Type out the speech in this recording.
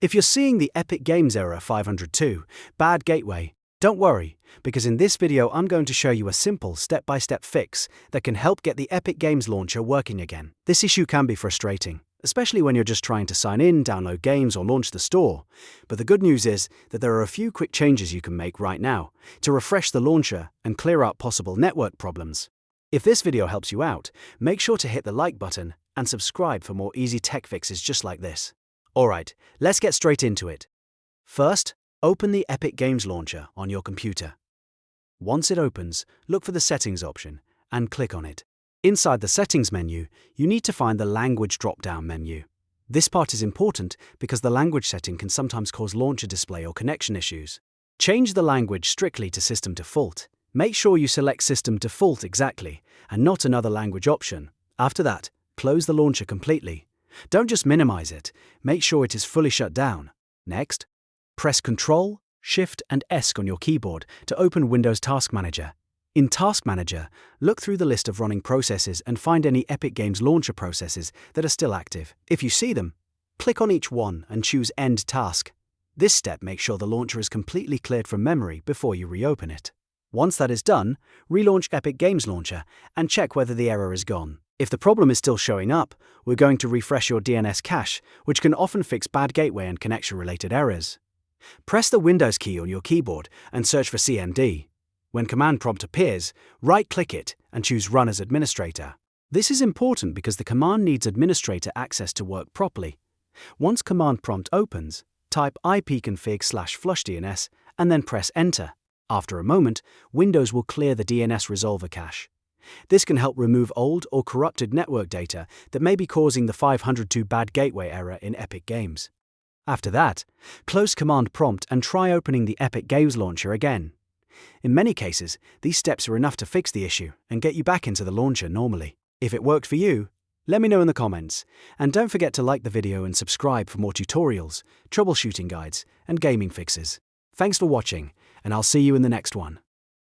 If you're seeing the Epic Games error 502, bad gateway, don't worry, because in this video I'm going to show you a simple step-by-step fix that can help get the Epic Games launcher working again. This issue can be frustrating, especially when you're just trying to sign in, download games, or launch the store. But the good news is that there are a few quick changes you can make right now to refresh the launcher and clear out possible network problems. If this video helps you out, make sure to hit the like button and subscribe for more easy tech fixes just like this. Alright, let's get straight into it. First, open the Epic Games launcher on your computer. Once it opens, look for the Settings option and click on it. Inside the Settings menu, you need to find the Language drop-down menu. This part is important because the language setting can sometimes cause launcher display or connection issues. Change the language strictly to System Default. Make sure you select System Default exactly and not another language option. After that, close the launcher completely. Don't just minimize it, make sure it is fully shut down. Next, press Ctrl, Shift and S on your keyboard to open Windows Task Manager. In Task Manager, look through the list of running processes and find any Epic Games launcher processes that are still active. If you see them, click on each one and choose End Task. This step makes sure the launcher is completely cleared from memory before you reopen it. Once that is done, relaunch Epic Games Launcher and check whether the error is gone. If the problem is still showing up, we're going to refresh your DNS cache, which can often fix bad gateway and connection-related errors. Press the Windows key on your keyboard and search for CMD. When command prompt appears, right-click it and choose Run as Administrator. This is important because the command needs administrator access to work properly. Once command prompt opens, type ipconfig/flushdns and then press Enter. After a moment, Windows will clear the DNS resolver cache. This can help remove old or corrupted network data that may be causing the 502 bad gateway error in Epic Games. After that, close command prompt and try opening the Epic Games launcher again. In many cases, these steps are enough to fix the issue and get you back into the launcher normally. If it worked for you, let me know in the comments, and don't forget to like the video and subscribe for more tutorials, troubleshooting guides, and gaming fixes. Thanks for watching, and I'll see you in the next one.